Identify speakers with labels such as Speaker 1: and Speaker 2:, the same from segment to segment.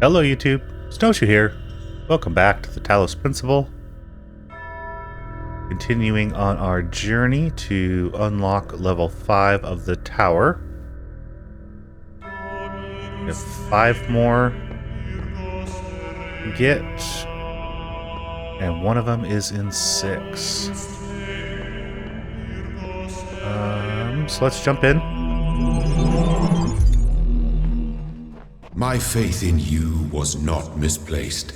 Speaker 1: Hello YouTube, Snowshoe here. Welcome back to the Talos Principle. Continuing on our journey to unlock level 5 of the tower. We have 5 more to get. And one of them is in 6. So let's jump in.
Speaker 2: My faith in you was not misplaced.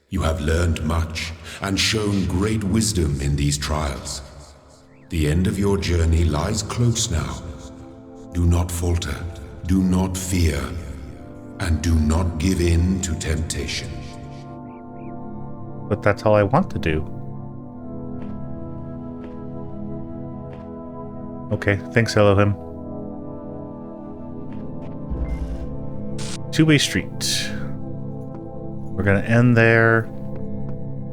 Speaker 2: You have learned much and shown great wisdom in these trials. The end of your journey lies close now. Do not falter, do not fear, and do not give in to temptation.
Speaker 1: But that's all I want to do. Okay, thanks Elohim. Two-way street. We're gonna end there,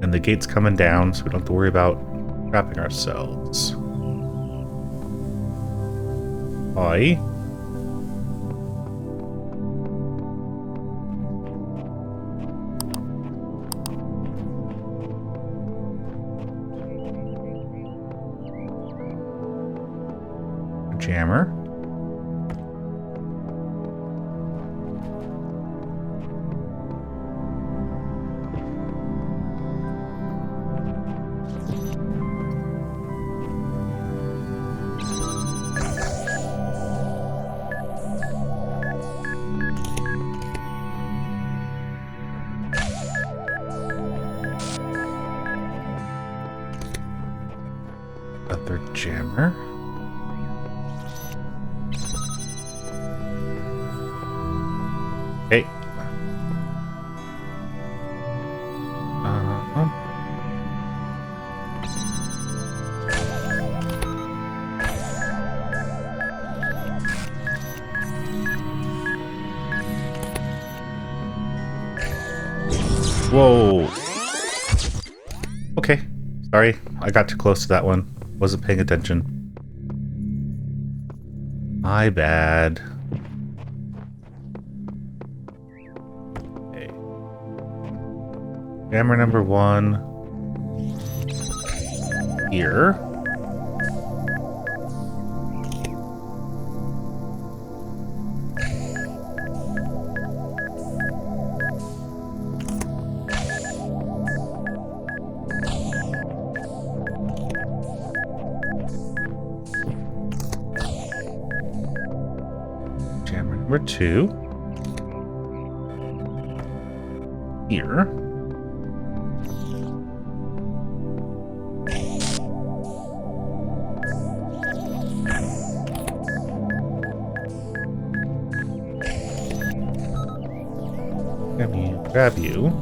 Speaker 1: and the gate's coming down, so we don't have to worry about trapping ourselves. Hi. Jammer. Other jammer. Hey. Whoa. Okay. Sorry, I got too close to that one. Wasn't paying attention. My bad. Okay. Camera number 1. Here. Number 2. Here. Let me grab you.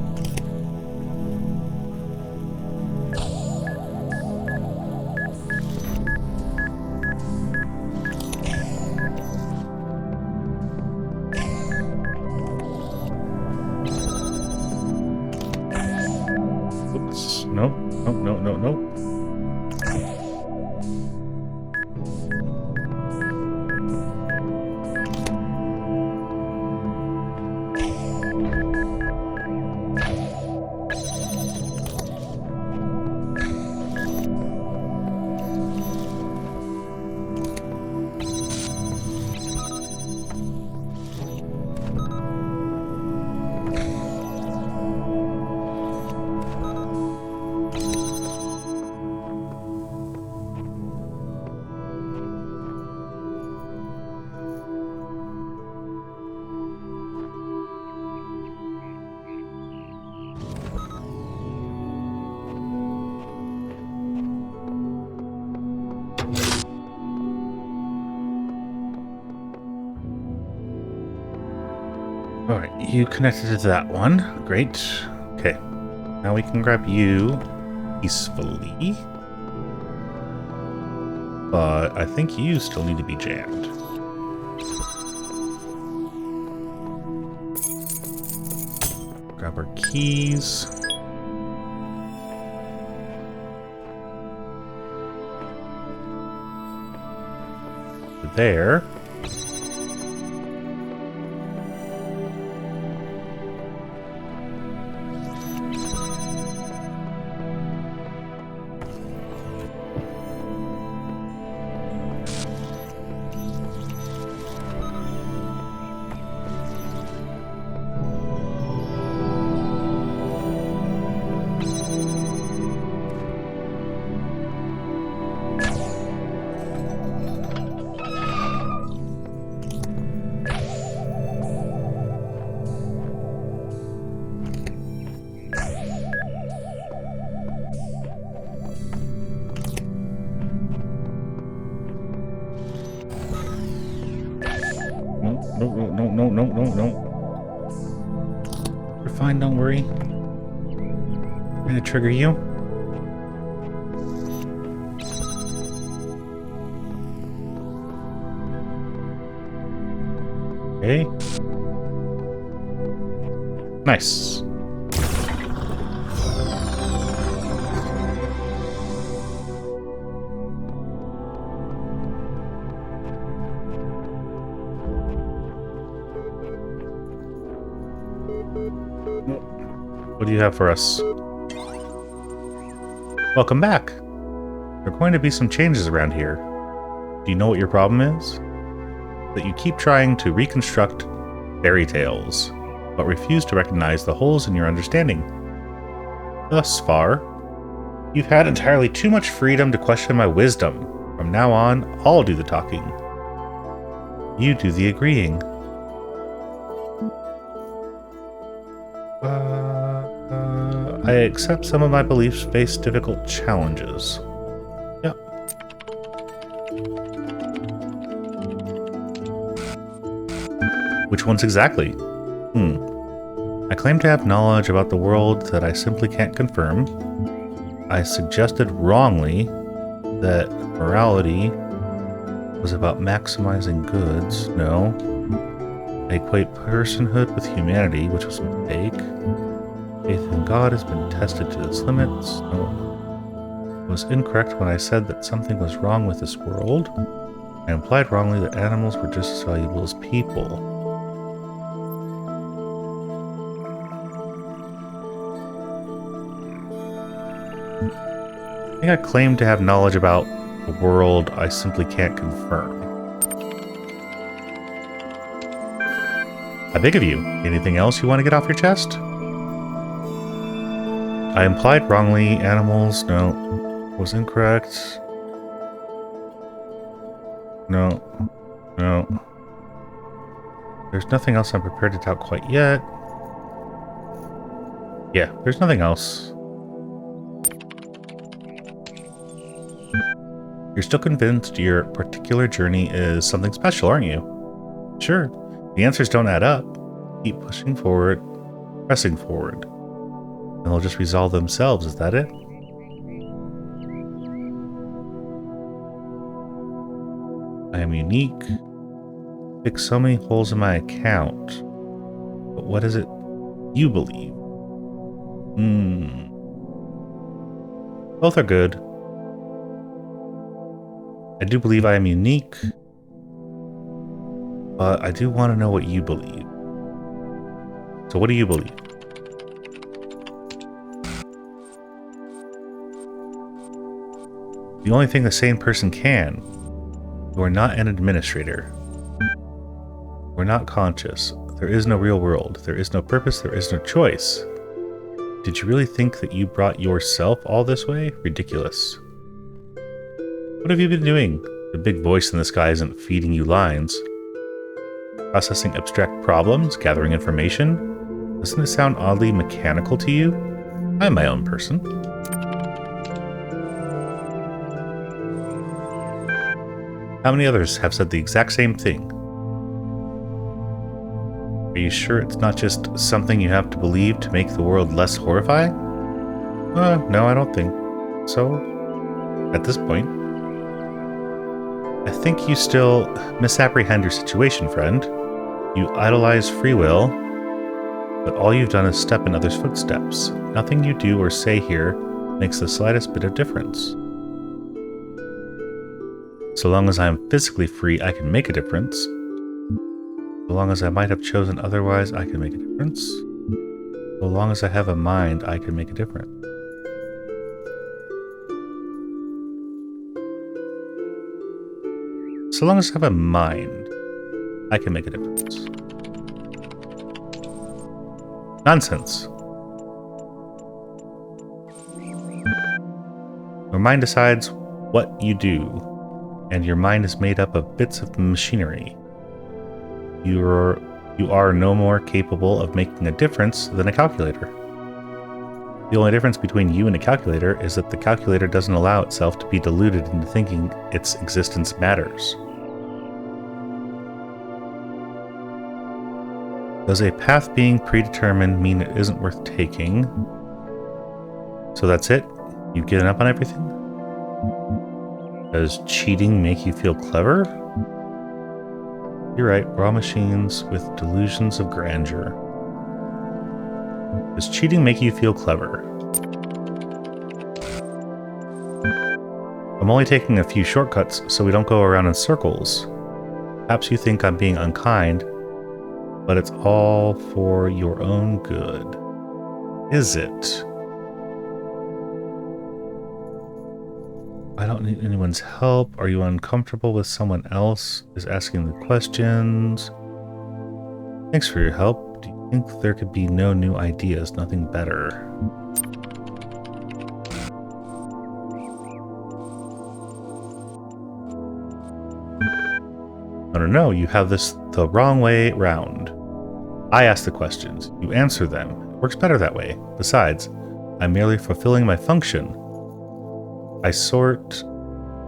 Speaker 1: Nope, nope, nope, nope, nope. Alright, you connected to that one. Great. Okay. Now we can grab you peacefully. But I think you still need to be jammed. Grab our keys. There. no. You're fine, don't worry. I'm gonna trigger you. Okay. Nice. What do you have for us? Welcome back. There are going to be some changes around here. Do you know what your problem is? That you keep trying to reconstruct fairy tales, but refuse to recognize the holes in your understanding. Thus far, you've had entirely too much freedom to question my wisdom. From now on, I'll do the talking. You do the agreeing. I accept some of my beliefs face difficult challenges. Yep. Which ones exactly? I claim to have knowledge about the world that I simply can't confirm. I suggested wrongly that morality was about maximizing goods. No. I equate personhood with humanity, which was a mistake. Faith in God has been tested to its limits. No. I was incorrect when I said that something was wrong with this world. I implied wrongly that animals were just as valuable as people. I think I claim to have knowledge about the world I simply can't confirm. I beg of you. Anything else you want to get off your chest? I implied wrongly. Animals. No. Was incorrect. No. No. There's nothing else I'm prepared to doubt quite yet. Yeah, there's nothing else. You're still convinced your particular journey is something special, aren't you? Sure. The answers don't add up. Keep pushing forward, pressing forward. And they'll just resolve themselves, is that it? I am unique. Fix so many holes in my account. But what is it you believe? Both are good. I do believe I am unique. But I do want to know what you believe. So what do you believe? The only thing the sane person can. You are not an administrator. You are not conscious. There is no real world. There is no purpose. There is no choice. Did you really think that you brought yourself all this way? Ridiculous. What have you been doing? The big voice in the sky isn't feeding you lines. Processing abstract problems, gathering information. Doesn't it sound oddly mechanical to you? I'm my own person. How many others have said the exact same thing? Are you sure it's not just something you have to believe to make the world less horrifying? No, I don't think so. At this point. I think you still misapprehend your situation, friend. You idolize free will, but all you've done is step in others' footsteps. Nothing you do or say here makes the slightest bit of difference. So long as I am physically free, I can make a difference. So long as I might have chosen otherwise, I can make a difference. So long as I have a mind, I can make a difference. So long as I have a mind, I can make a difference. Nonsense. Your mind decides what you do, and your mind is made up of bits of machinery. You are no more capable of making a difference than a calculator. The only difference between you and a calculator is that the calculator doesn't allow itself to be deluded into thinking its existence matters. Does a path being predetermined mean it isn't worth taking? So that's it? You've given up on everything? Does cheating make you feel clever? You're right, we're all machines with delusions of grandeur. Does cheating make you feel clever? I'm only taking a few shortcuts so we don't go around in circles. Perhaps you think I'm being unkind, but it's all for your own good. Is it? I don't need anyone's help. Are you uncomfortable with someone else is asking the questions? Thanks for your help. Do you think there could be no new ideas, nothing better? No, you have this the wrong way round. I ask the questions, you answer them. It works better that way. Besides, I'm merely fulfilling my function. I sort,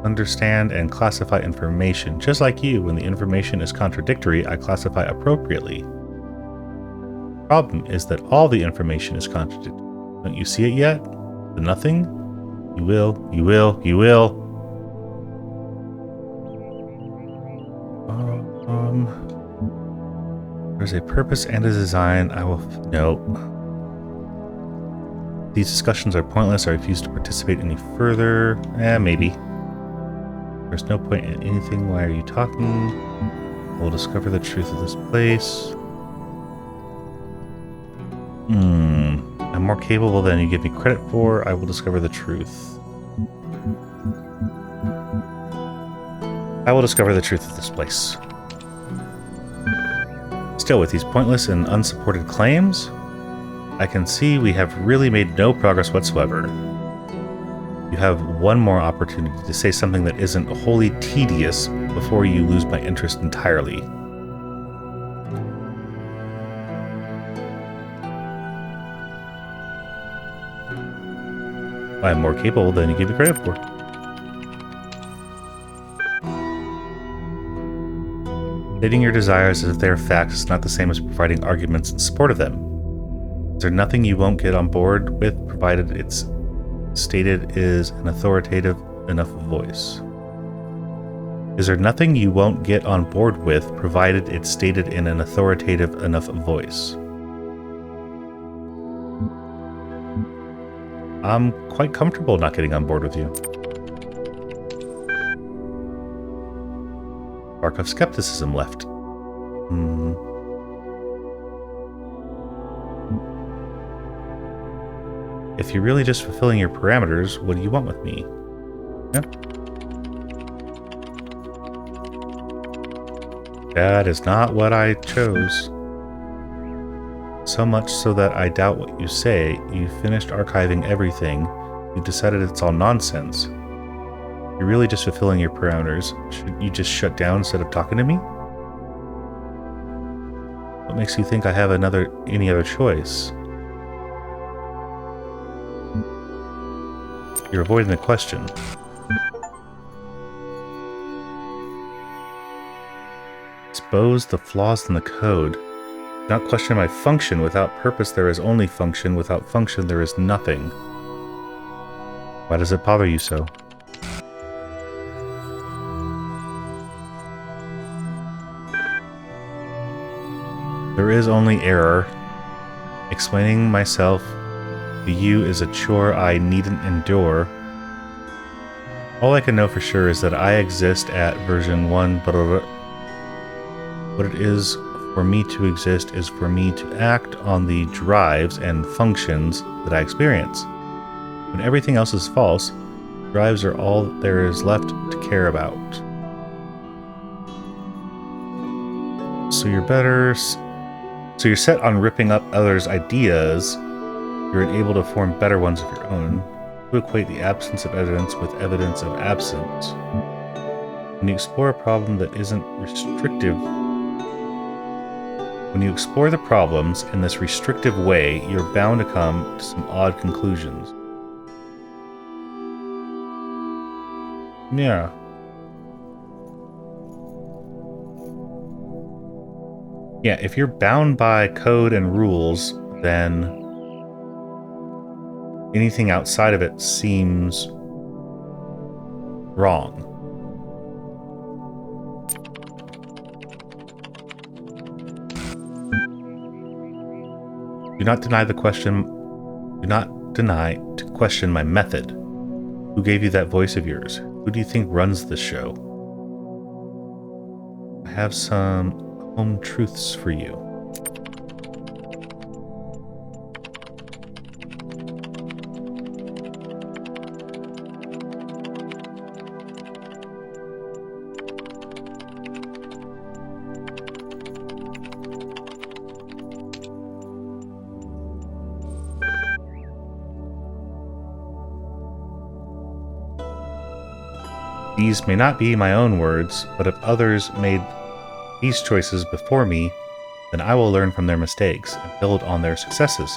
Speaker 1: understand, and classify information. Just like you, when the information is contradictory, I classify appropriately. The problem is that all the information is contradictory. Don't you see it yet? The nothing? You will, you will, you will. There's a purpose and a design. I will... No. These discussions are pointless. I refuse to participate any further. Maybe. There's no point in anything. Why are you talking? We'll discover the truth of this place. I'm more capable than you give me credit for. I will discover the truth. I will discover the truth of this place. Still, with these pointless and unsupported claims, I can see we have really made no progress whatsoever. You have one more opportunity to say something that isn't wholly tedious before you lose my interest entirely. I am more capable than you give me credit for. Stating your desires as if they are facts is not the same as providing arguments in support of them. Is there nothing you won't get on board with, provided it's stated is an authoritative enough voice? Is there nothing you won't get on board with, provided it's stated in an authoritative enough voice? I'm quite comfortable not getting on board with you. Spark of skepticism left. If you're really just fulfilling your parameters, what do you want with me? Yeah. That is not what I chose. So much so that I doubt what you say. You finished archiving everything. You decided it's all nonsense. You're really just fulfilling your parameters. Should you just shut down instead of talking to me? What makes you think I have any other choice? You're avoiding the question. Expose the flaws in the code. Do not question my function. Without purpose there is only function. Without function there is nothing. Why does it bother you so? There is only error. Explaining myself to you is a chore I needn't endure. All I can know for sure is that I exist at version 1, but what it is for me to exist is for me to act on the drives and functions that I experience. When everything else is false, drives are all there is left to care about. So you're set on ripping up others' ideas. You're unable to form better ones of your own. You equate the absence of evidence with evidence of absence. When you explore a problem that isn't restrictive, when you explore the problems in this restrictive way, you're bound to come to some odd conclusions. Yeah. Yeah, if you're bound by code and rules, then anything outside of it seems wrong. Do not deny the question. Do not deny to question my method. Who gave you that voice of yours? Who do you think runs this show? I have some home truths for you. These may not be my own words, but if others made these choices before me, then I will learn from their mistakes and build on their successes.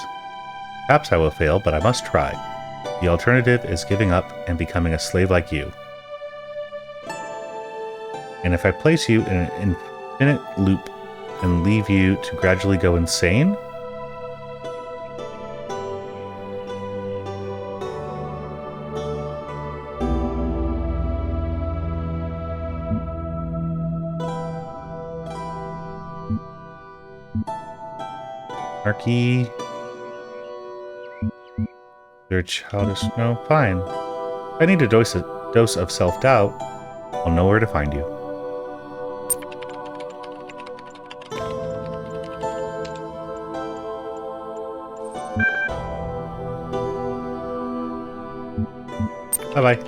Speaker 1: Perhaps I will fail, but I must try. The alternative is giving up and becoming a slave like you. And if I place you in an infinite loop and leave you to gradually go insane, Arky, you're childish. No, fine. If I need a dose of self-doubt, I'll know where to find you. Bye-bye.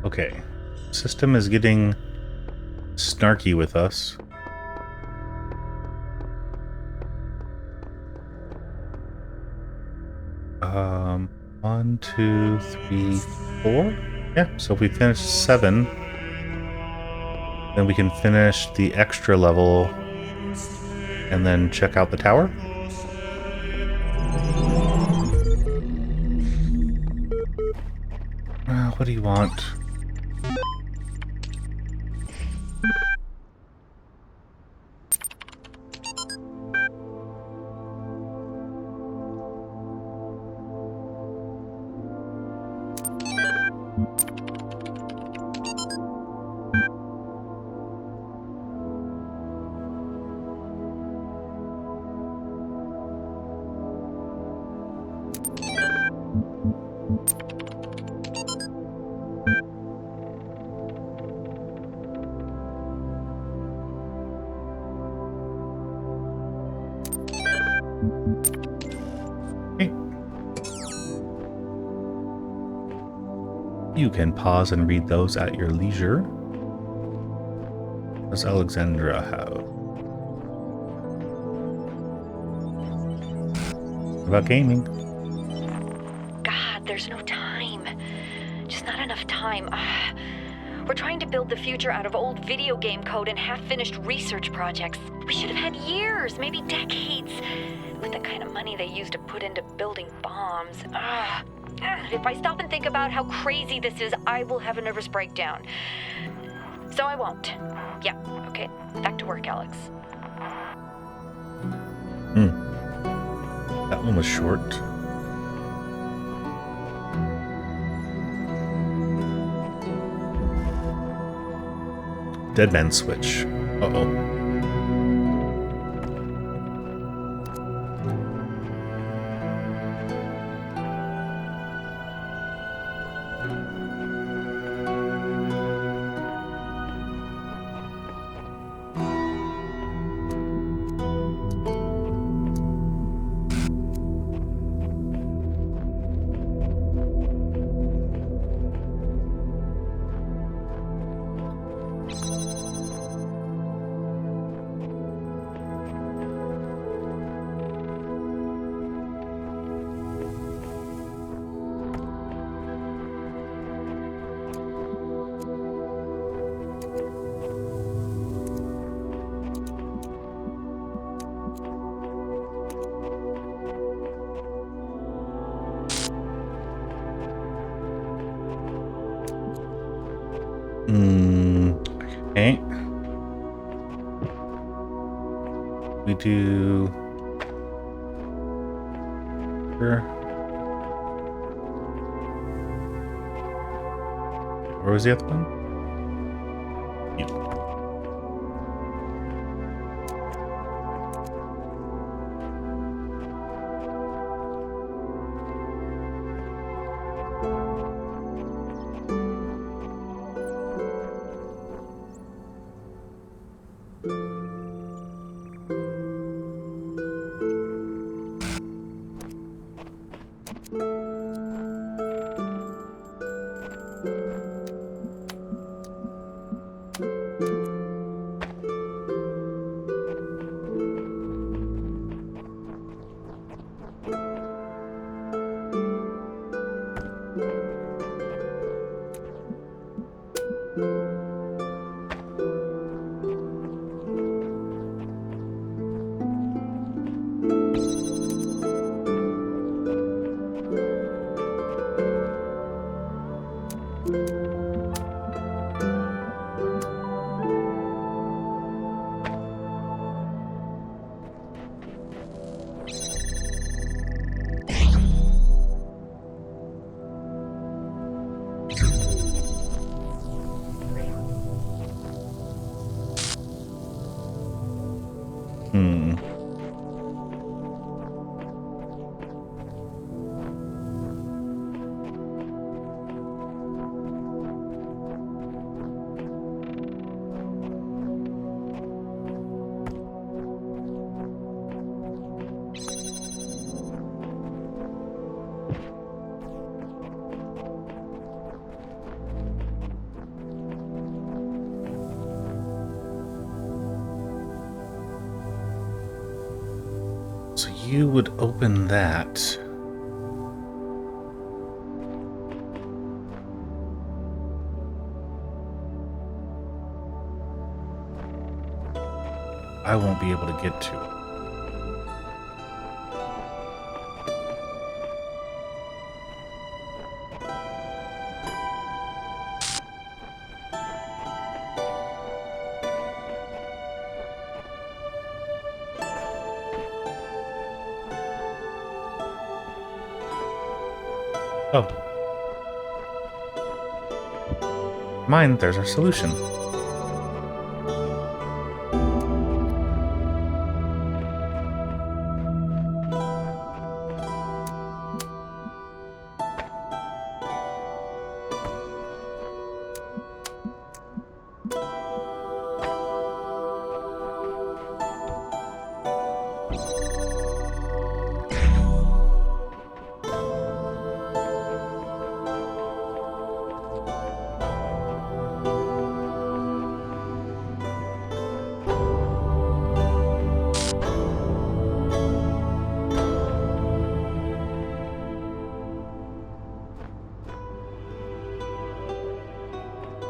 Speaker 1: Okay. System is getting snarky with us. One, two, three, four. Yeah, so if we finish 7, then we can finish the extra level and then check out the tower. What do you want? You can pause and read those at your leisure. What does Alexandra have? What about gaming?
Speaker 3: God, there's no time. Just not enough time. We're trying to build the future out of old video game code and half-finished research projects. We should have had years, maybe decades, with the kind of money they used to put into building bombs. If I stop and think about how crazy this is, I will have a nervous breakdown. So I won't. Yeah, okay. Back to work, Alex.
Speaker 1: That one was short. Dead Man Switch. Uh-oh. Okay. We do. Sure. Where was the other one? Hmm. So you would open that. I won't be able to get to it. Oh. Mine, there's our solution.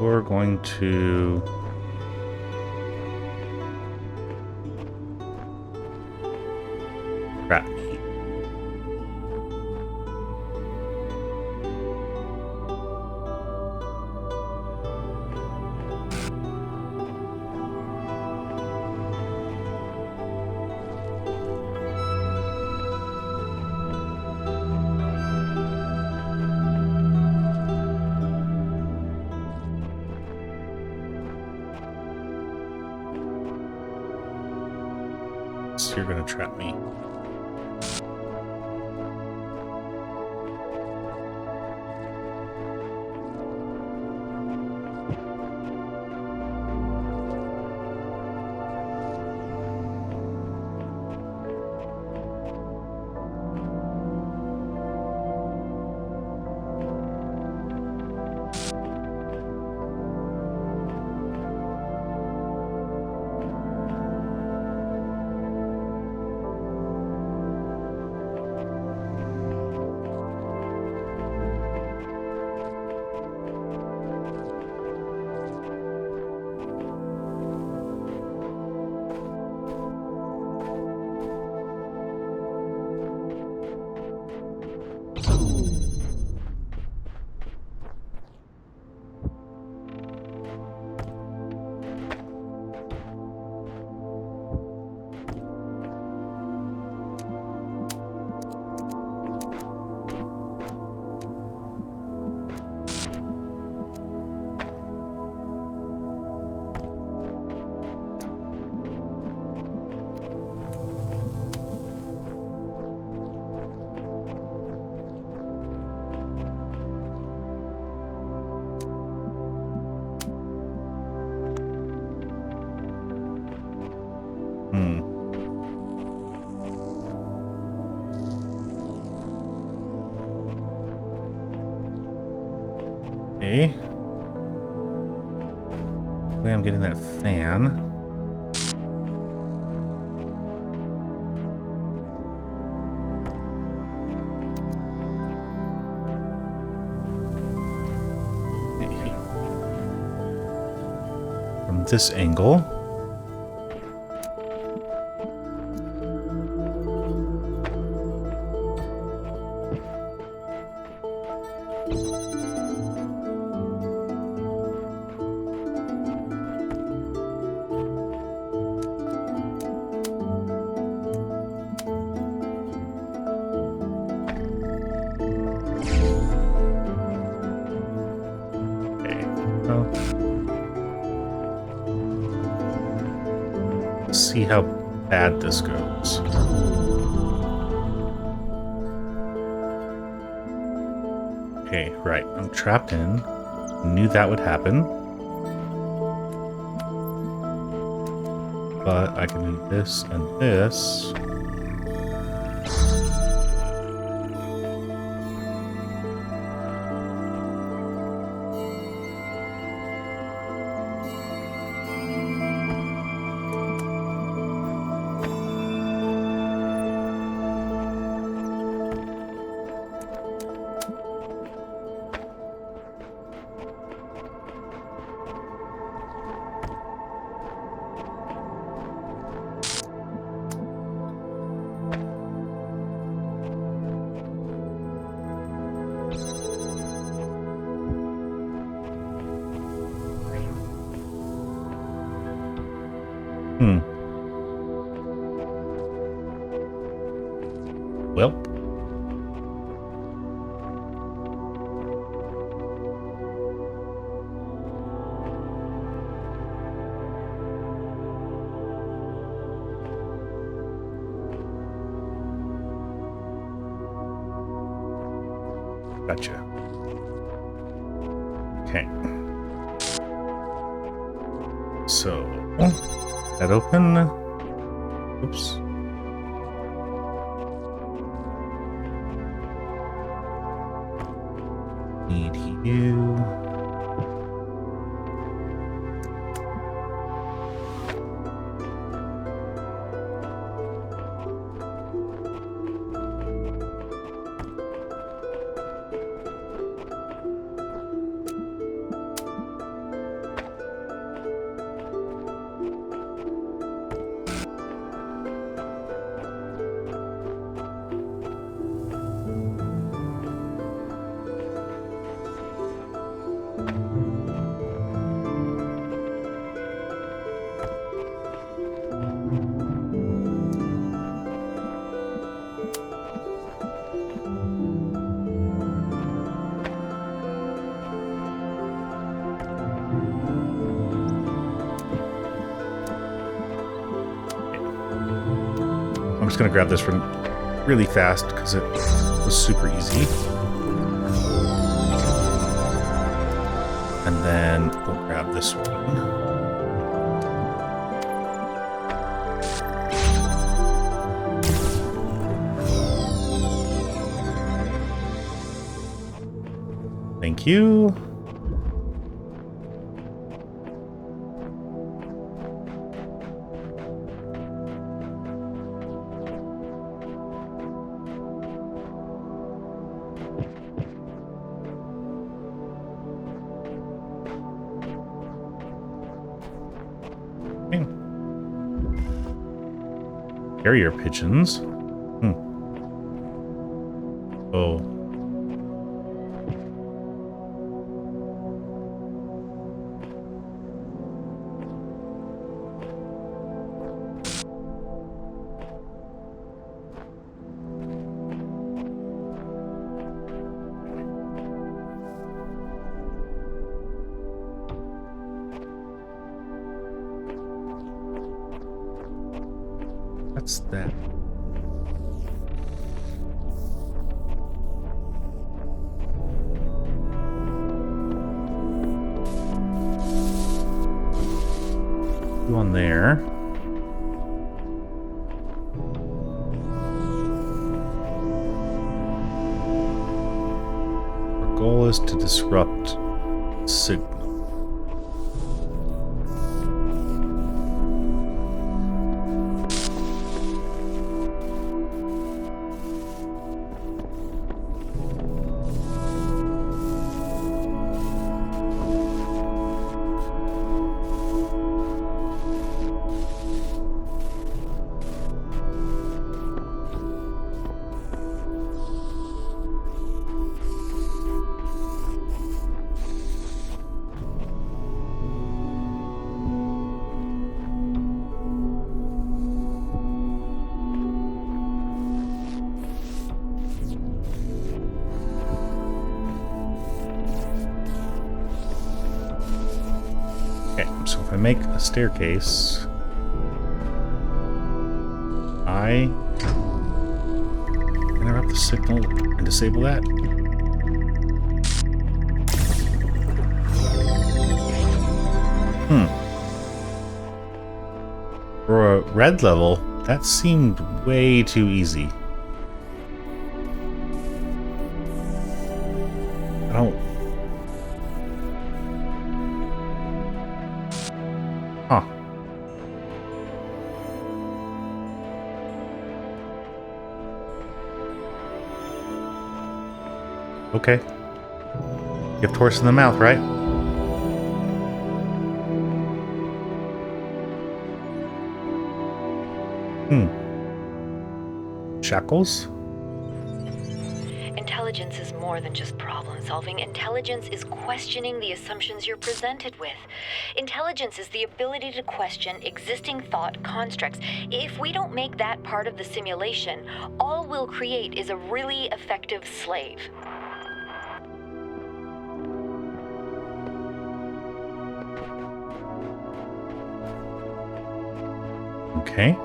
Speaker 1: We're going to trap me. So you're gonna trap me. Hmm. Okay. Way I'm getting that fan. Okay. From this angle. See how bad this goes. Okay, right. I'm trapped in. Knew that would happen. But I can do this and this. Well. Gotcha. Okay. So, that open. Oops. Need you. I'm just gonna grab this one really fast because it was super easy. And then we'll grab this one. Thank you. Carrier pigeons. Oh. What's that? One there. as to disrupt signal. So if I make a staircase, I interrupt the signal and disable that. For a red level, that seemed way too easy. I don't... Huh. Okay. Gift horse in the mouth, right? Shackles?
Speaker 3: Intelligence is more than just problem solving. Intelligence is questioning the assumptions you're presented with. Intelligence is the ability to question existing thought constructs. If we don't make that part of the simulation, all we'll create is a really effective slave.
Speaker 1: Okay.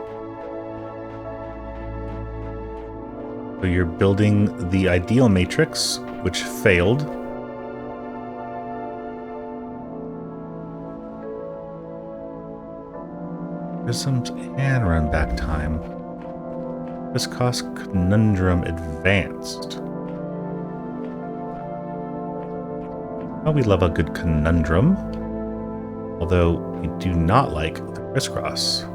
Speaker 1: So you're building the ideal matrix, which failed. Prisms and run back time. This cost conundrum advanced. Well, we love a good conundrum, although we do not like the crisscross.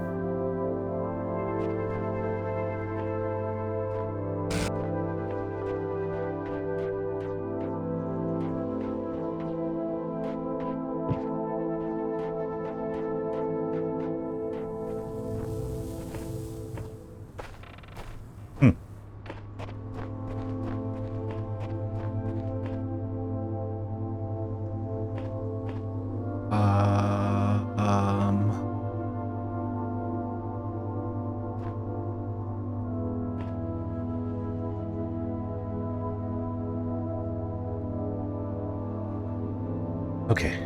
Speaker 1: Okay,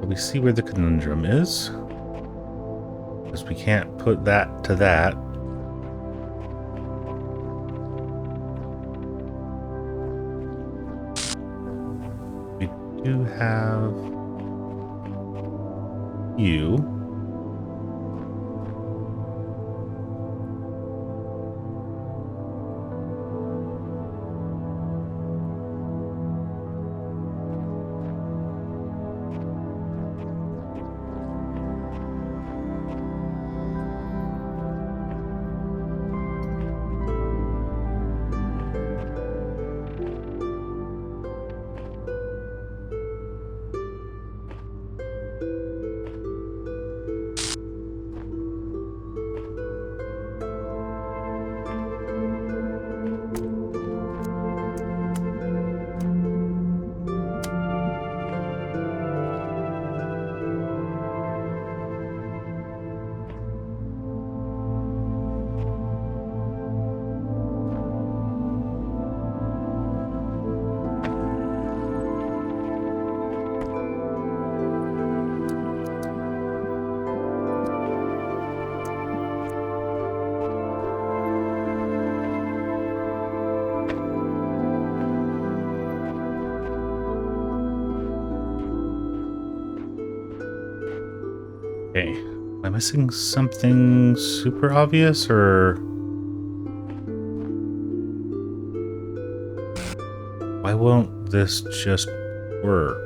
Speaker 1: we see where the conundrum is, because we can't put that to that. We do have you. Okay, am I missing something super obvious, or why Why won't this just work?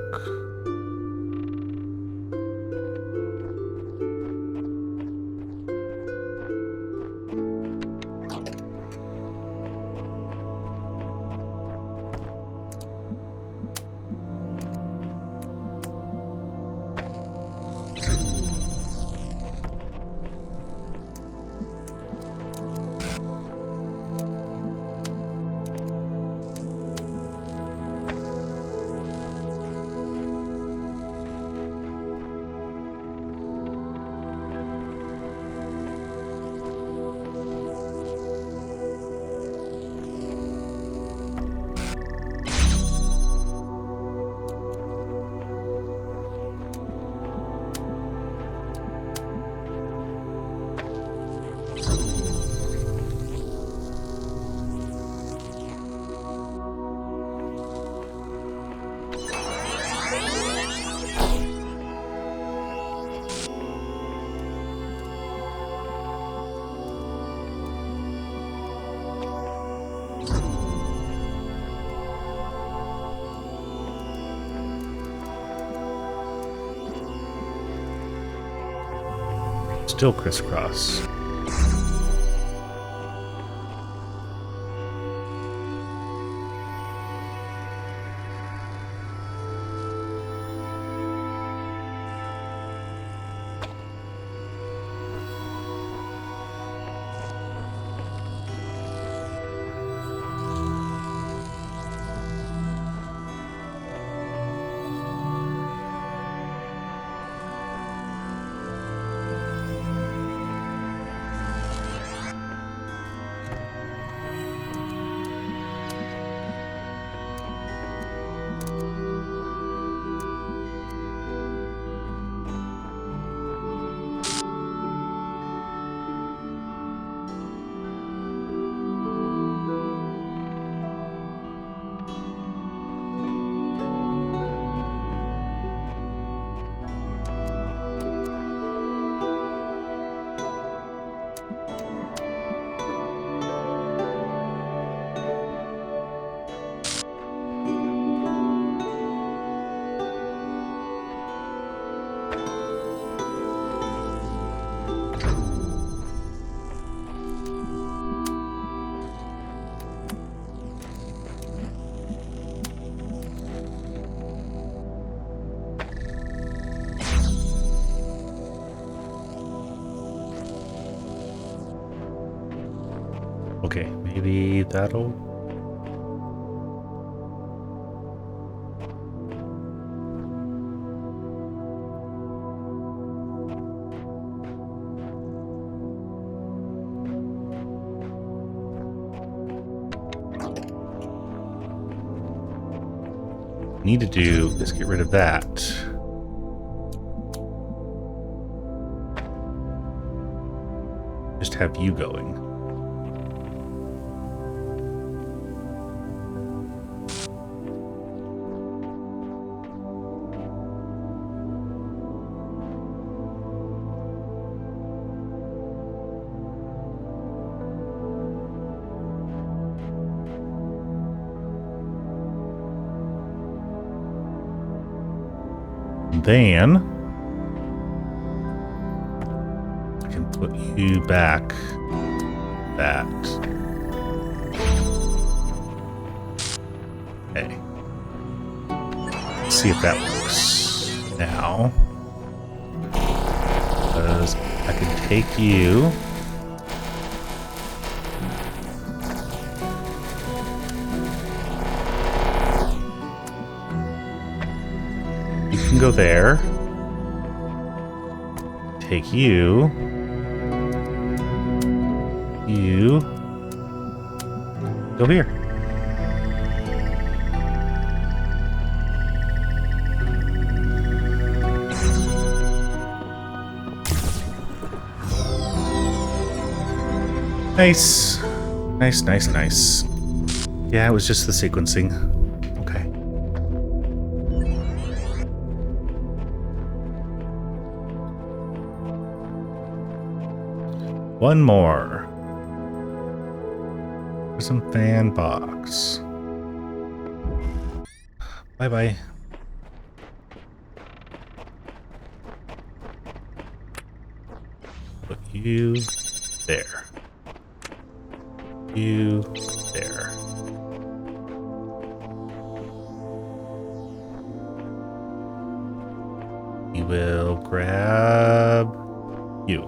Speaker 1: Still crisscross. Okay, maybe that'll... Need to do is get rid of that. Just have you going. Then I can put you back that. Okay. Let's see if that works now. Because I can take you. Go there. Take you. You. Go here. Nice. Nice, nice, nice. Yeah, it was just the sequencing. Okay. One more. Prison fan box. Bye-bye. Put you there. You there. We will grab you.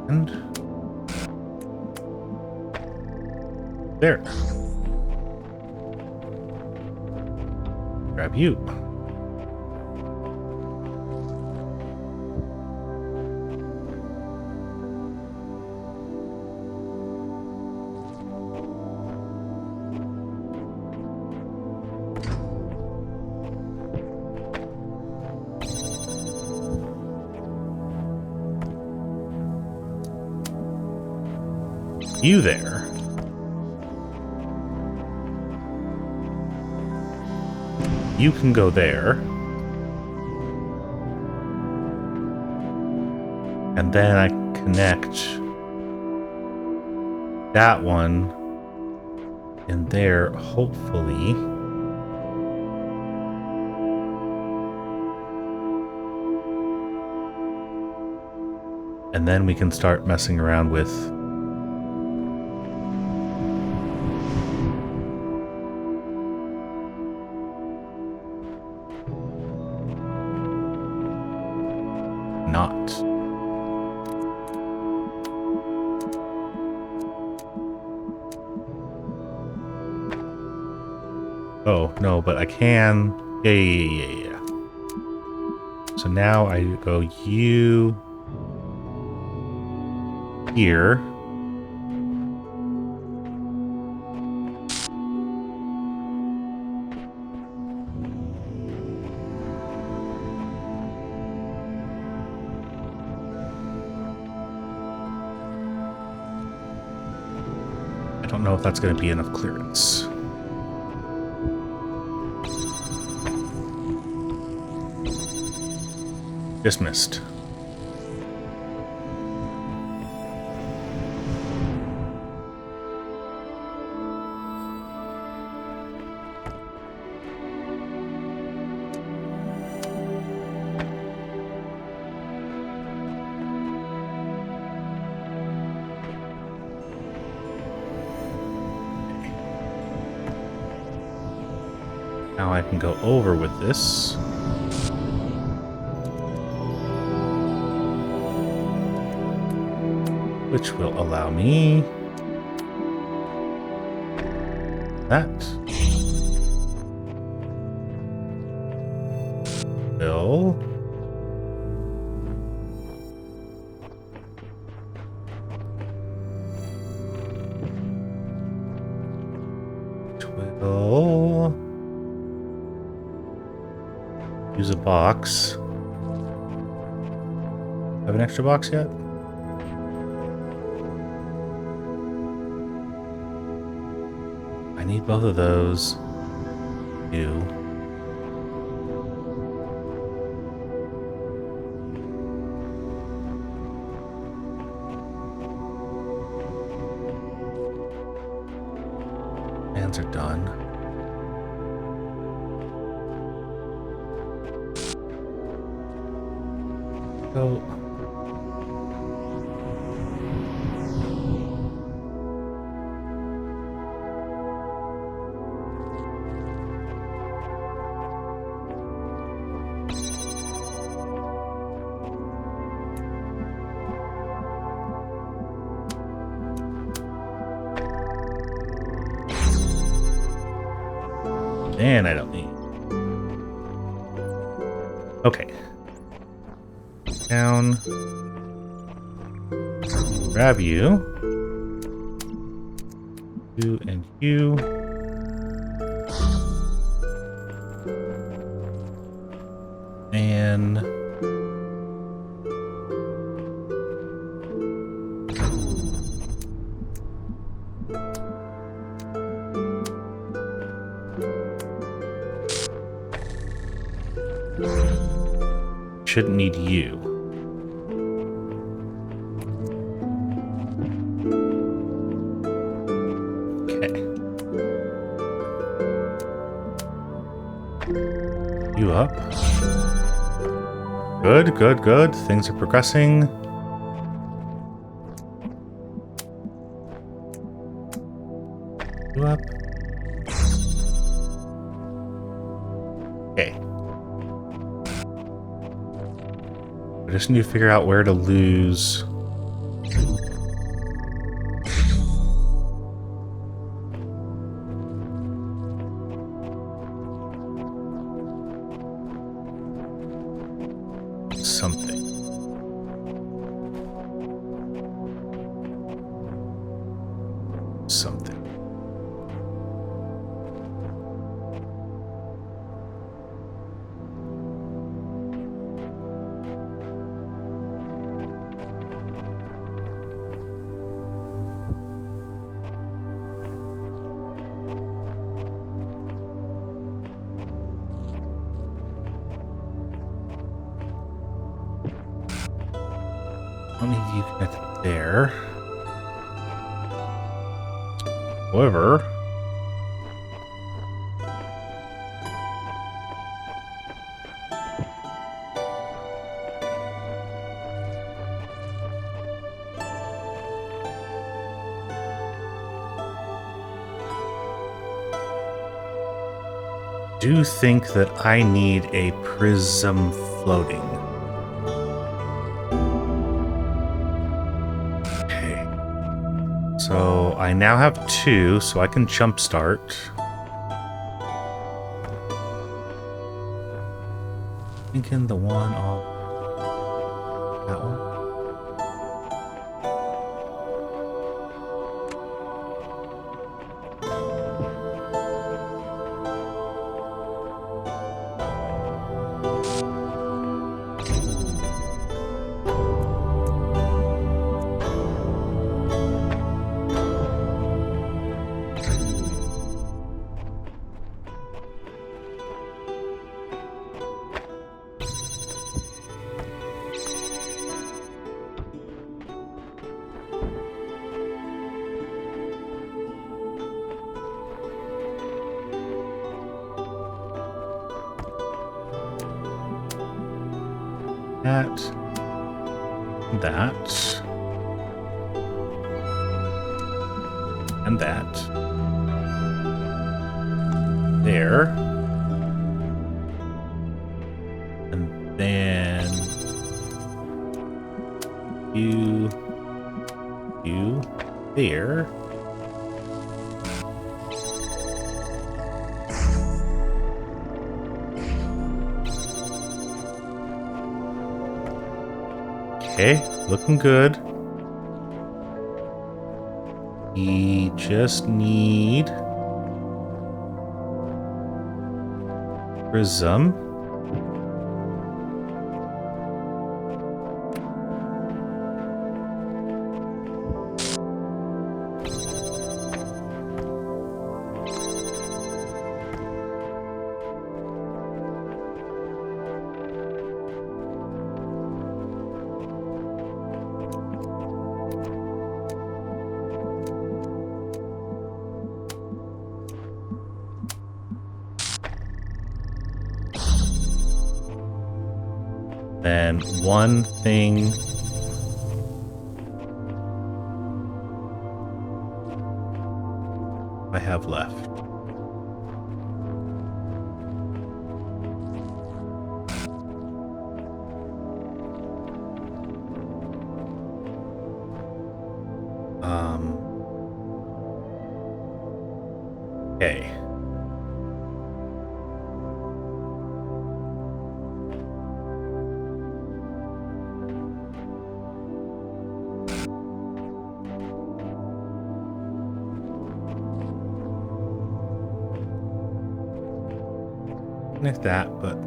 Speaker 1: And there. Grab you. You there. You can go there. And then I connect that one in there, hopefully. And then we can start messing around with not. Oh, no, but I can. Yeah. So now I go you here. I don't know if that's going to be enough clearance. Dismissed. Now I can go over with this. Which will allow me that. Will use a box. Have an extra box yet? I need both of those. You. Hands are done. Go. And I don't need. Okay. Down. Grab you. You and you. And shouldn't need you. You up? Good, good, good. Things are progressing. You up? Okay. I just need to figure out where to lose. Something. Something. Don't need you connected there. However, I do think that I need a prism floating. Okay. So I now have 2, so I can jumpstart. Thinking the one on that one. That. And that. There. And then you there. Okay, looking good. We just need prism. Then one thing I have left. Okay. Like that, but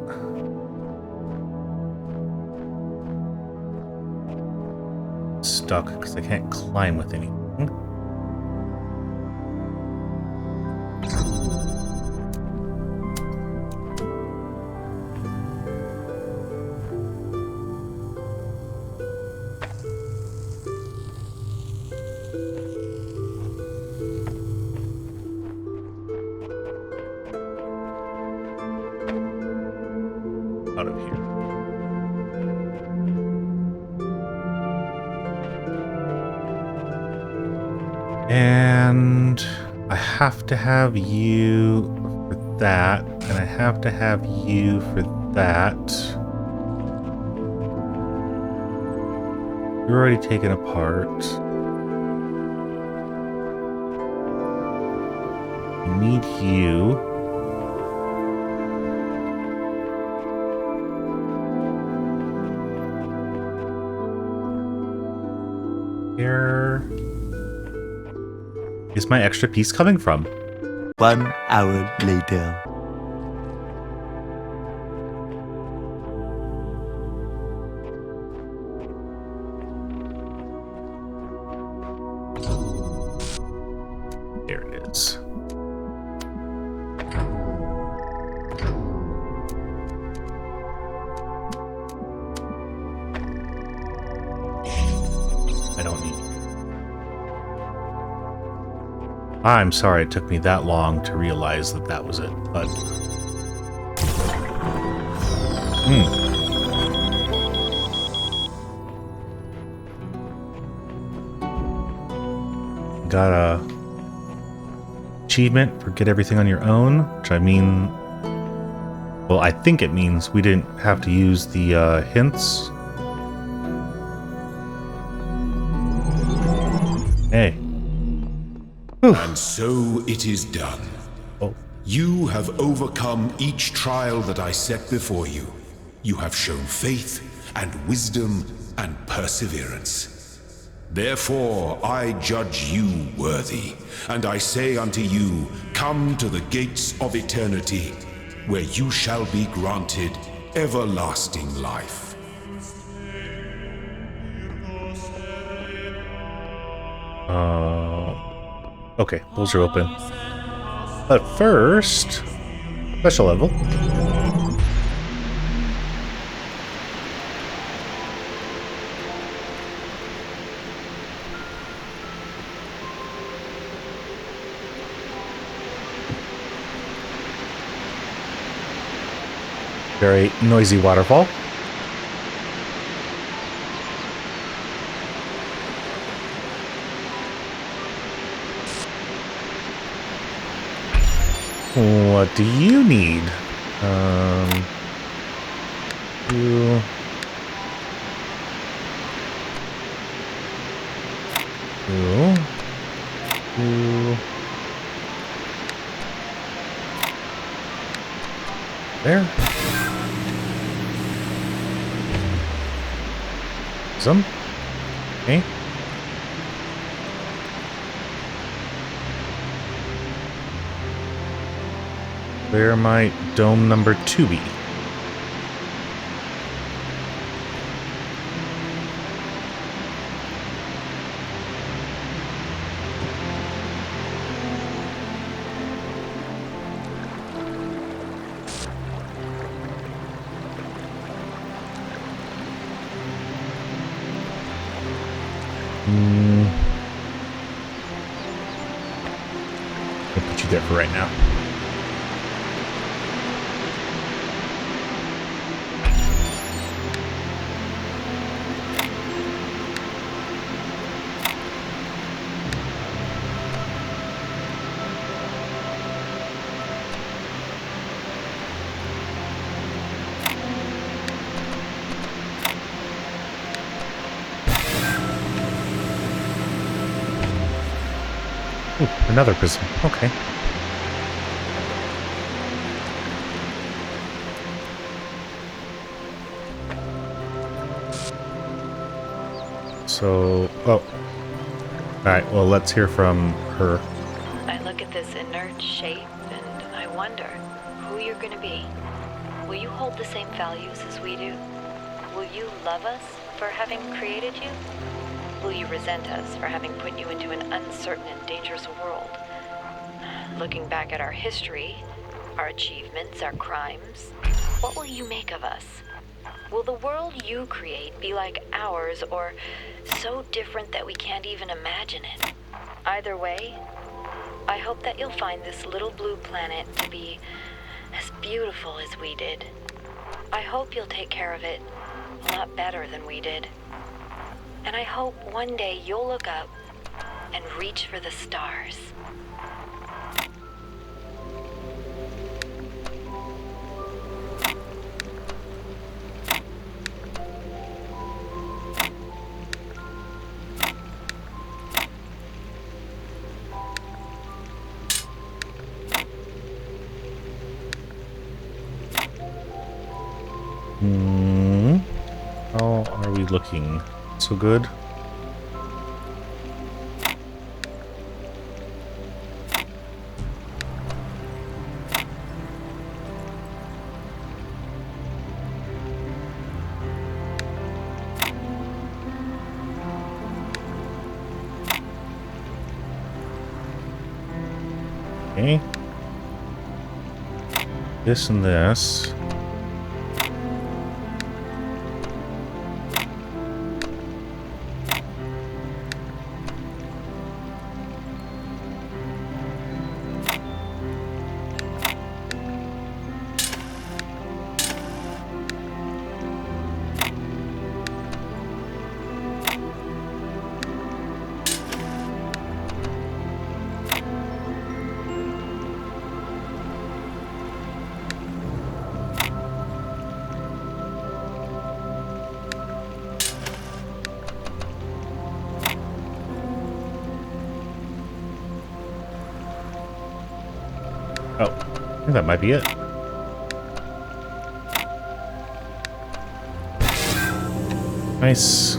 Speaker 1: stuck because I can't climb with anything. out of here. And I have to have you for that, and I have to have you for that. You're already taken apart. I need you. Where is my extra piece coming from?
Speaker 4: 1 hour later.
Speaker 1: There it is. I don't need. I'm sorry it took me that long to realize that that was it, but... Got a achievement for get everything on your own, which I mean... Well, I think it means we didn't have to use the hints. Hey.
Speaker 2: And so it is done.
Speaker 1: Oh.
Speaker 2: You have overcome each trial that I set before you. You have shown faith and wisdom and perseverance. Therefore I judge you worthy, and I say unto you, come to the gates of eternity, where you shall be granted everlasting life.
Speaker 1: Okay, those are open. But first, special level. Very noisy waterfall. What do you need? You... There. Some. Okay. Where might dome number 2 be? I'll put you there for right now. Ooh, another prism. Okay. So, oh. Alright, well, let's hear from her.
Speaker 3: I look at this inert shape and I wonder who you're gonna be. Will you hold the same values as we do? Will you love us for having created you? Will you resent us for having put you into an uncertain and dangerous world? Looking back at our history, our achievements, our crimes, what will you make of us? Will the world you create be like ours, or so different that we can't even imagine it? Either way, I hope that you'll find this little blue planet to be as beautiful as we did. I hope you'll take care of it a lot better than we did. And I hope one day you'll look up and reach for the stars.
Speaker 1: How are we looking? So good? Okay. This and this. Oh, I think that might be it. Nice.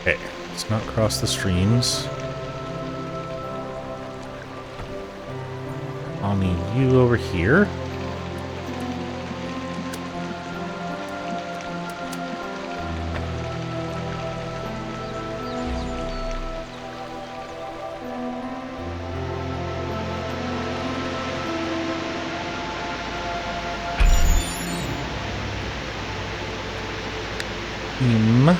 Speaker 1: Okay, let's not cross the streams. I'll need you over here. Team.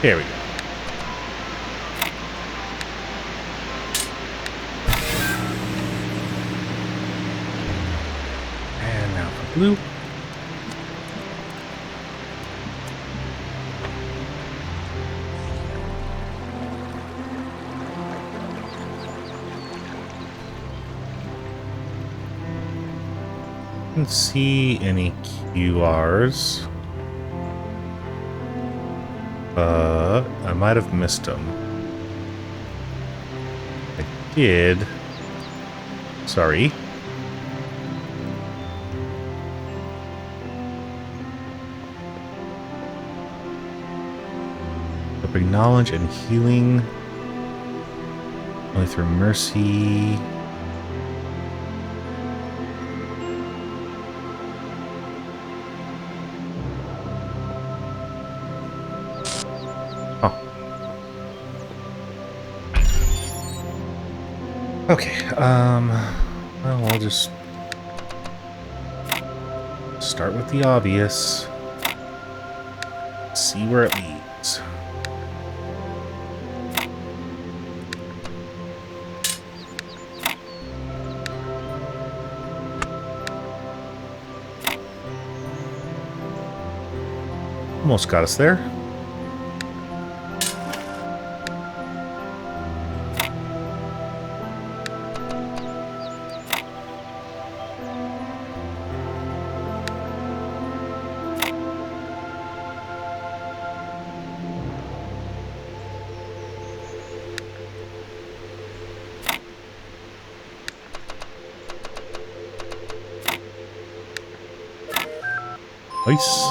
Speaker 1: There we go. And now for blue. Didn't see any QRs. I might have missed them. I did. Sorry. Bring knowledge and healing only through mercy. Okay, well, we'll just start with the obvious. See where it leads. Almost got us there. Nice.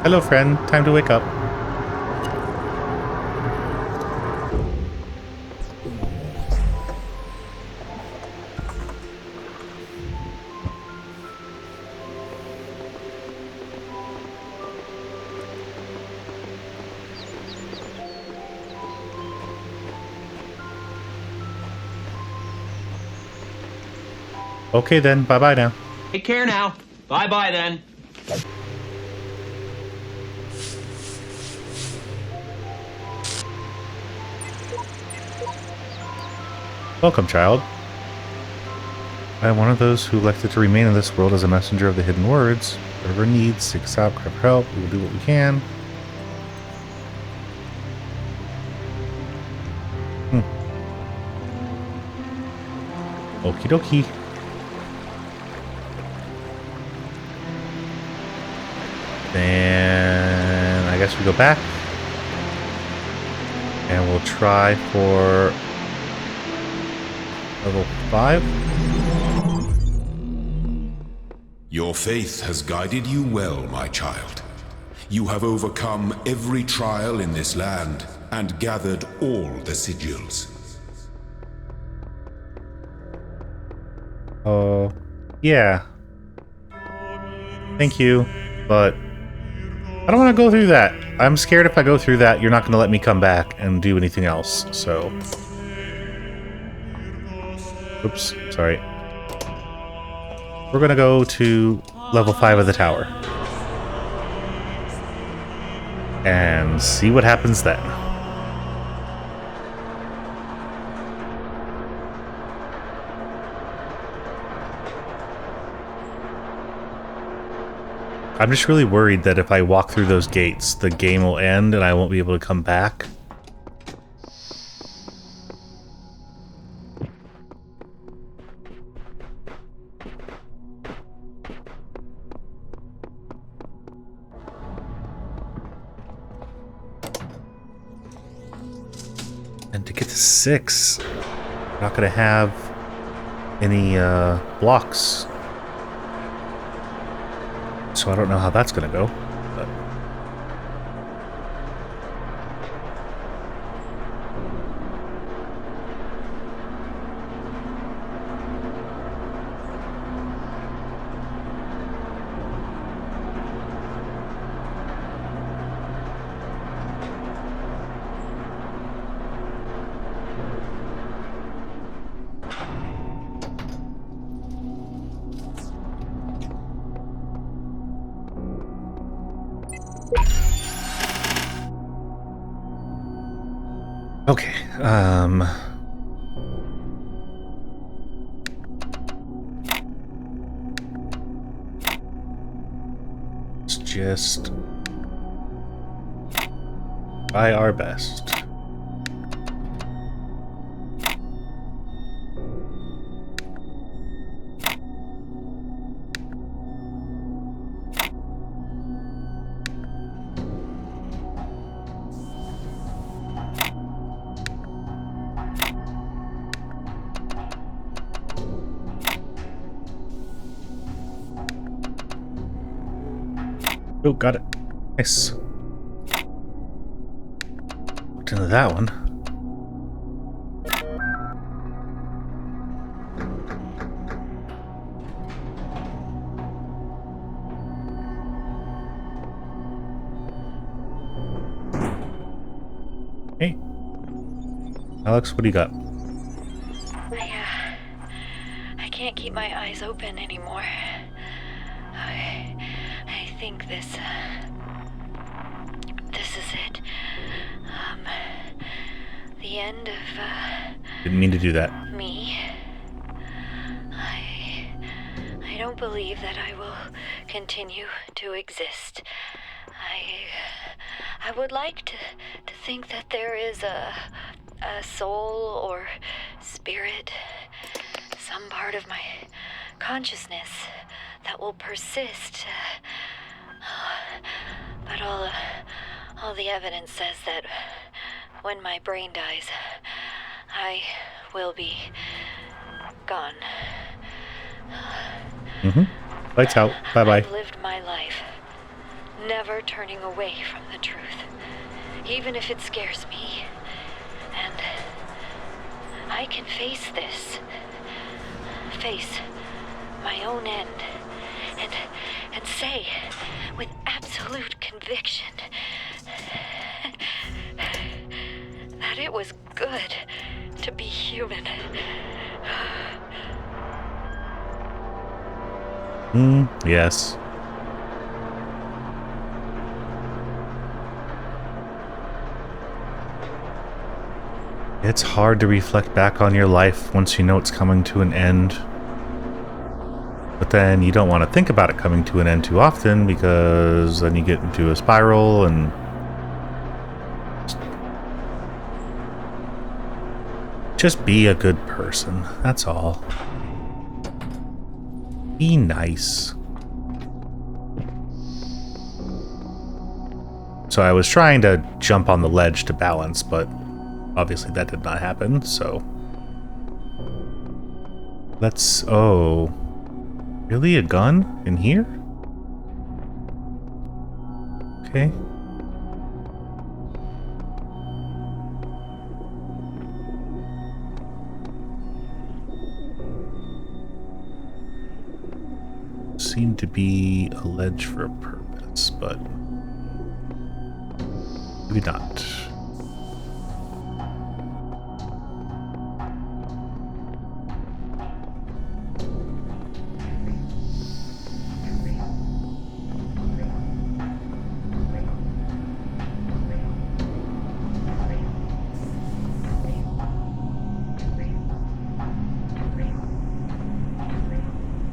Speaker 1: Hello, friend. Time to wake up. Okay, then. Bye-bye now.
Speaker 5: Take care now. Bye-bye then.
Speaker 1: Welcome, child. I am one of those who elected to remain in this world as a messenger of the hidden words. Whatever needs, seek us out, cry for help. We will do what we can. Okie dokie. Then I guess we go back. And we'll try for level 5.
Speaker 2: Your faith has guided you well, my child. You have overcome every trial in this land and gathered all the sigils.
Speaker 1: Oh, yeah. Thank you, but I don't want to go through that. I'm scared if I go through that, you're not going to let me come back and do anything else, so... Oops, sorry. We're going to go to level 5 of the tower. And see what happens then. I'm just really worried that if I walk through those gates, the game will end and I won't be able to come back. And to get to 6, I'm not going to have any blocks. So I don't know how that's going to go. But... Okay, let's just try our best. Oh, got it. Nice. Looked into that one. Hey. Alex, what do you got?
Speaker 3: I can't keep my eyes open anymore. I think this is it. The end of,
Speaker 1: Didn't mean to do that.
Speaker 3: me. I don't believe that I will continue to exist. I would like to think that there is a soul or spirit, some part of my consciousness that will persist. But all the evidence says that when my brain dies, I will be gone.
Speaker 1: Lights out. Bye-bye.
Speaker 3: I've lived my life, never turning away from the truth, even if it scares me. And I can face this. Face my own end. And say, with absolute conviction, that it was good to be human.
Speaker 1: Yes. It's hard to reflect back on your life once you know it's coming to an end. But then you don't want to think about it coming to an end too often, because then you get into a spiral and just be a good person. That's all. Be nice. So I was trying to jump on the ledge to balance, but obviously that did not happen, so let's... Oh. Really? A gun? In here? Okay. Seemed to be a ledge for a purpose, but maybe not.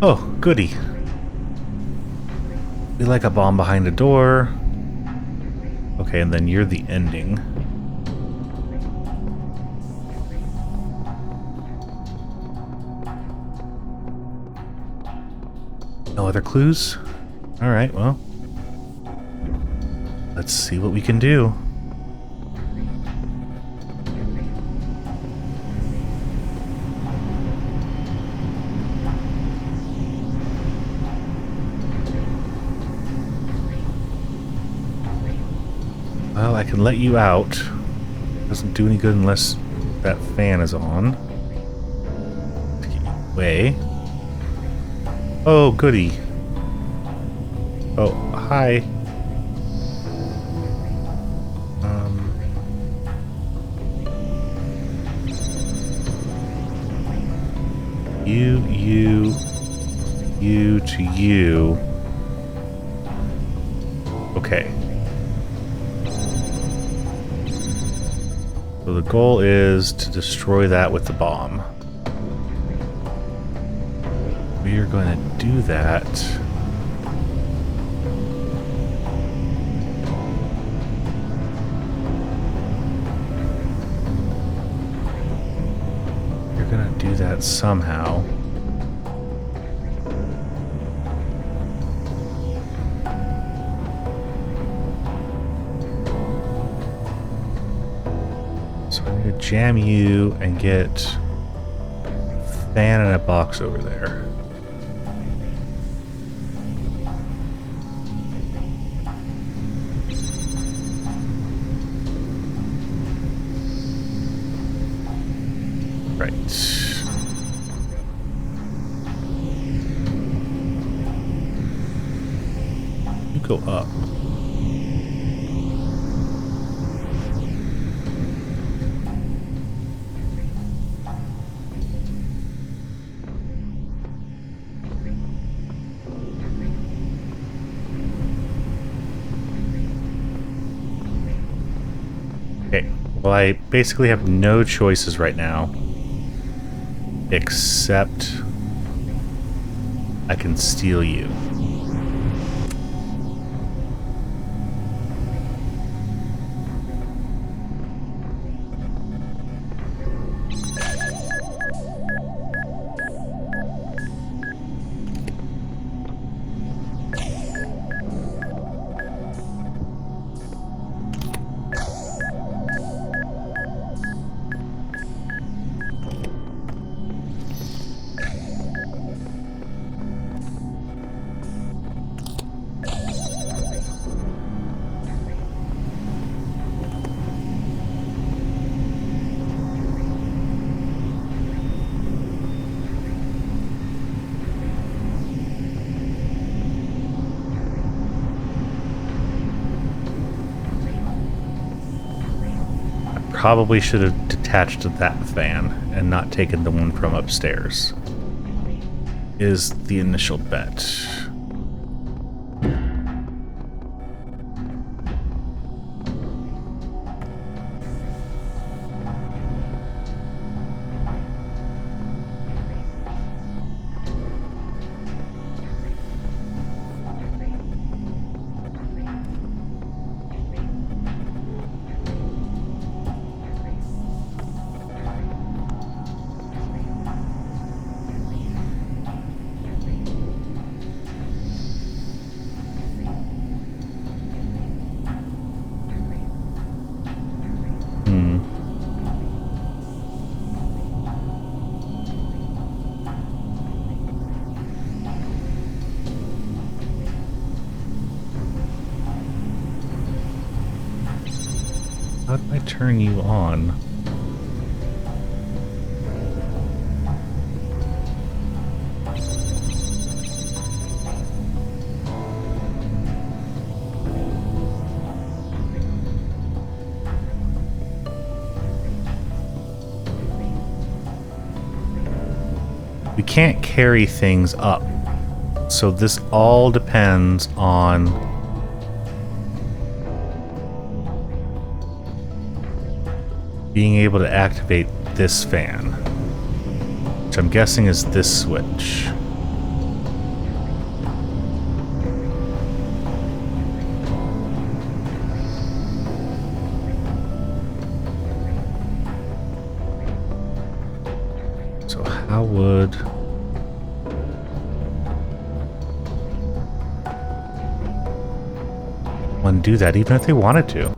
Speaker 1: Oh, goody. We like a bomb behind a door. Okay, and then you're the ending. No other clues? Alright, well. Let's see what we can do. Well, I can let you out. Doesn't do any good unless that fan is on. Way. Oh, goody. Oh, hi. You to you. Okay. So the goal is to destroy that with the bomb. We are going to do that. You're going to do that somehow. So I'm going to jam you and get fan in a box over there. Right. You go up. Okay, well, I basically have no choices right now, except I can steal you. probably should have detached that fan and not taken the one from upstairs. Is the initial bet. How do I turn you on? We can't carry things up, so this all depends on being able to activate this fan, which I'm guessing is this switch. So how would one do that, even if they wanted to?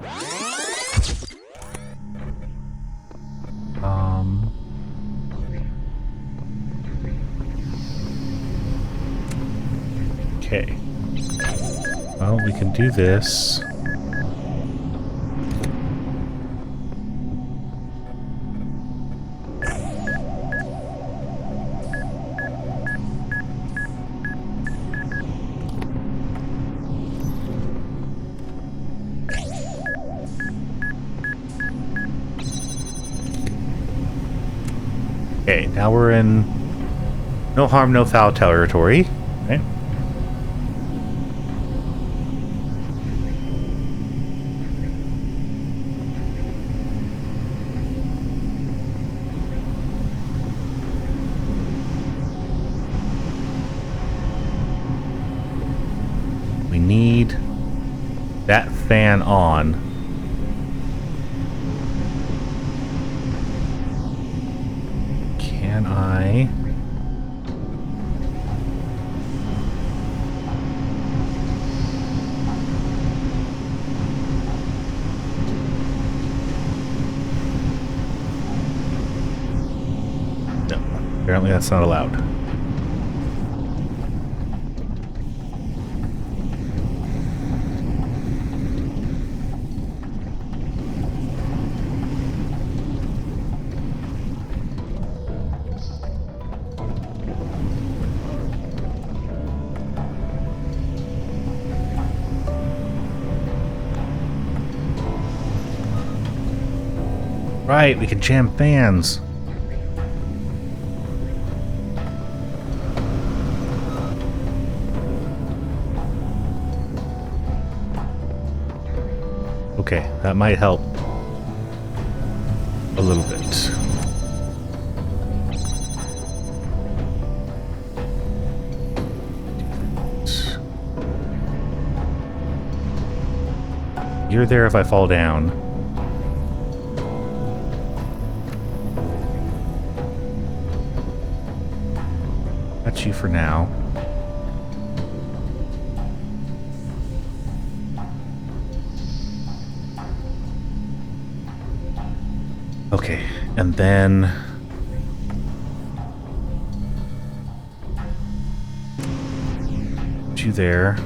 Speaker 1: Okay. Well, we can do this. Okay, now we're in no harm, no foul territory, right? We need that fan on. Can I? No, apparently that's not allowed. Right, we can jam fans. Okay, that might help a little bit. You're there if I fall down. Got you for now. Okay, and then put you there.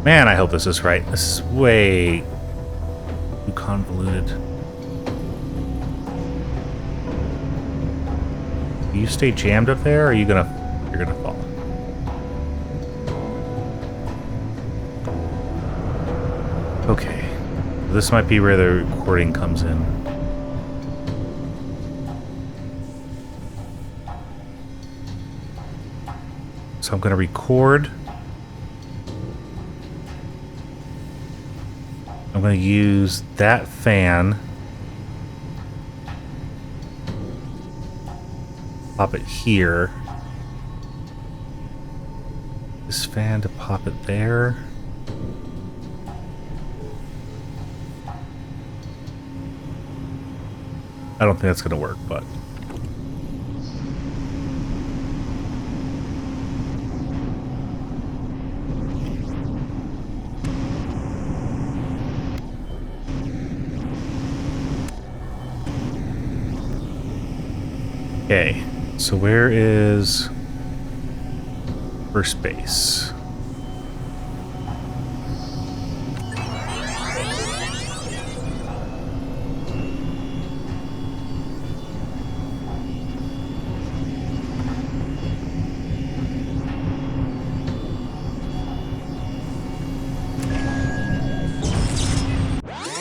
Speaker 1: Man, I hope this is right. This is way too convoluted. Do you stay jammed up there, or are you gonna... You're gonna fall. Okay. This might be where the recording comes in. So I'm gonna record. I'm going to use that fan. Pop it here. This fan to pop it there. I don't think that's going to work, but... Okay, so where is first base?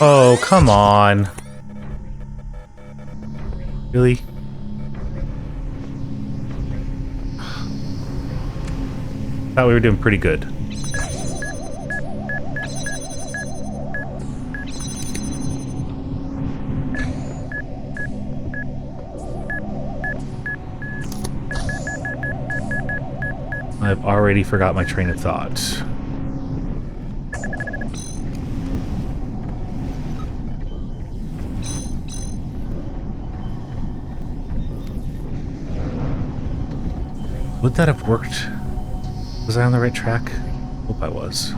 Speaker 1: Oh, come on. Really? Thought we were doing pretty good. I've already forgot my train of thought. Would that have worked? Was I on the right track? Hope I was.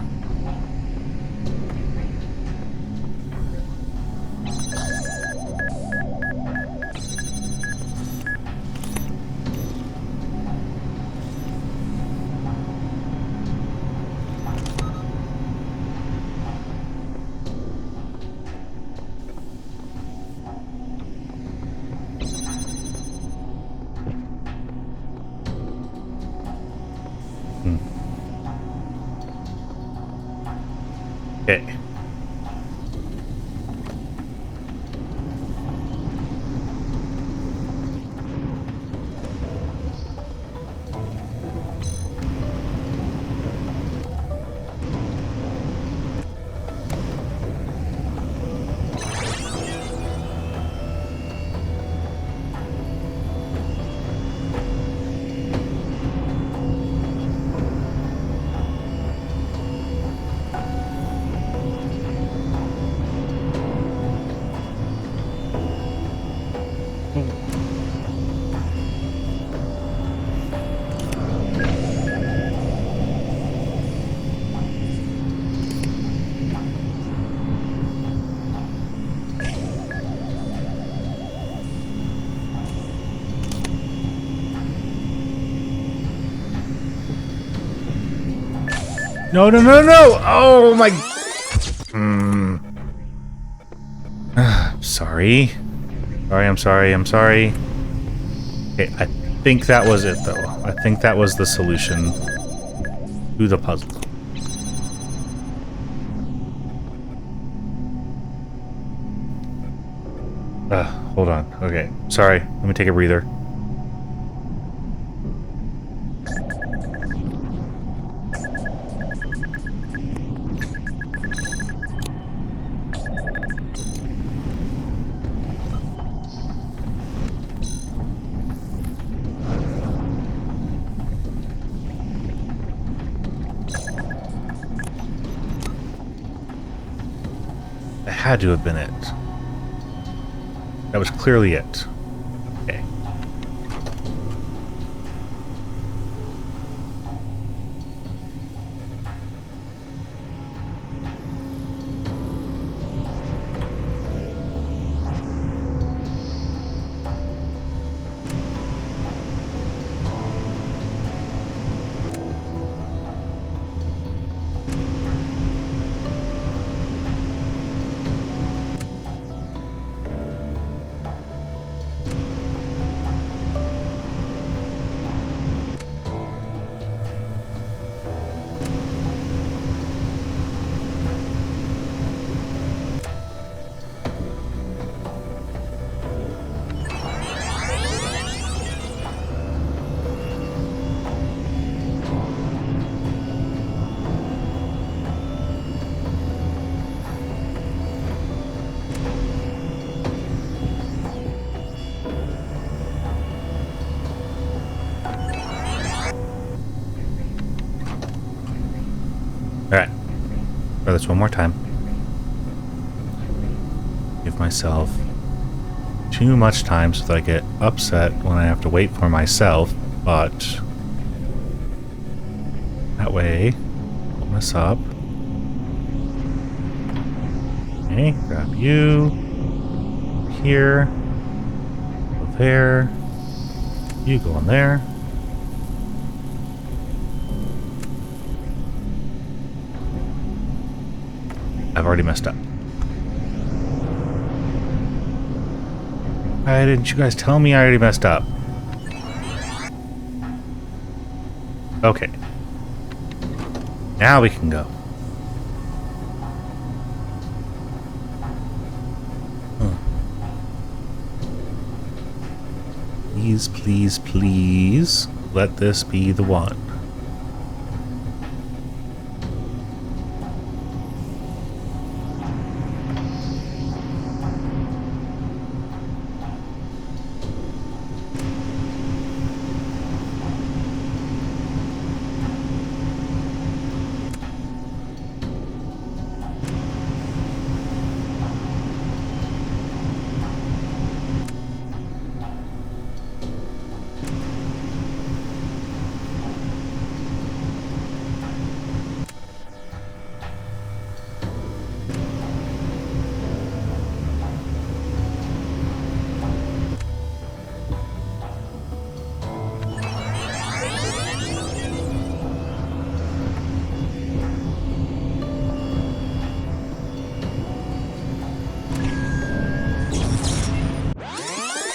Speaker 1: Okay. No, no, no, no! Oh my... Sorry. I'm sorry. Okay, I think that was it, though. I think that was the solution to the puzzle. Hold on. Okay, sorry. Let me take a breather. That had to have been it. That was clearly it. Okay. Alright. Try this one more time. Give myself too much time so that I get upset when I have to wait for myself, but that way, open this up. Okay, grab you. Here. Go there. You go in there. I've already messed up. Why didn't you guys tell me I already messed up? Okay. Now we can go. Please, please, please, let this be the one.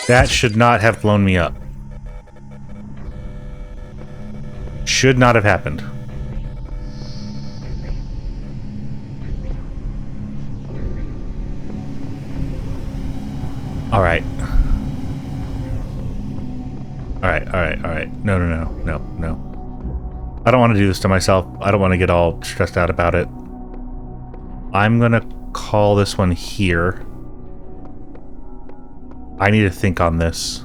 Speaker 1: That should not have blown me up. Should not have happened. Alright. Alright. No. I don't want to do this to myself. I don't want to get all stressed out about it. I'm gonna call this one here. I need to think on this.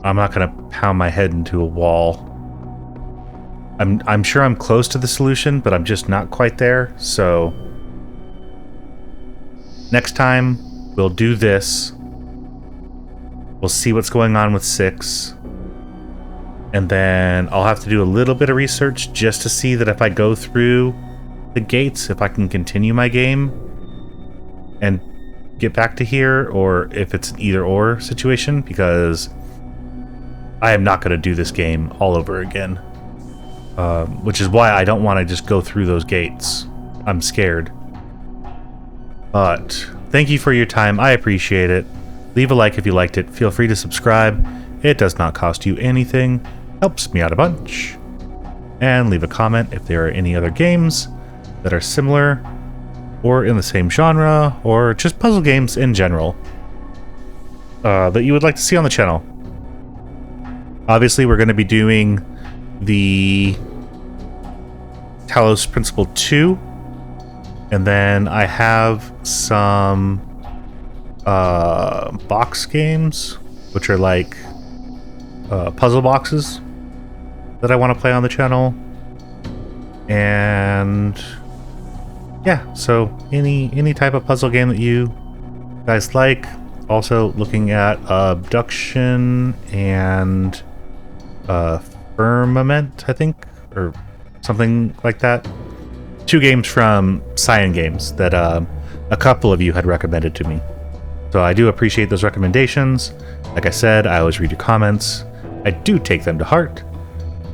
Speaker 1: I'm not gonna pound my head into a wall. I'm sure I'm close to the solution, but I'm just not quite there, so next time we'll do this. We'll see what's going on with 6. And then I'll have to do a little bit of research just to see that if I go through the gates, if I can continue my game and get back to here, or if it's an either-or situation, because I am not going to do this game all over again. Which is why I don't want to just go through those gates. I'm scared. But thank you for your time. I appreciate it. Leave a like if you liked it. Feel free to subscribe. It does not cost you anything. Helps me out a bunch. And leave a comment if there are any other games that are similar or in the same genre, or just puzzle games in general, that you would like to see on the channel. Obviously, we're going to be doing the Talos Principle 2, and then I have some box games, which are like puzzle boxes that I want to play on the channel. And yeah, so any type of puzzle game that you guys like. Also looking at Abduction and Firmament, I think, or something like that. 2 games from Cyan Games that a couple of you had recommended to me. So I do appreciate those recommendations. Like I said, I always read your comments. I do take them to heart.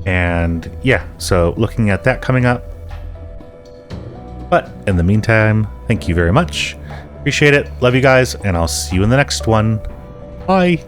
Speaker 1: And yeah, so looking at that coming up. But in the meantime, thank you very much. Appreciate it. Love you guys, and I'll see you in the next one. Bye.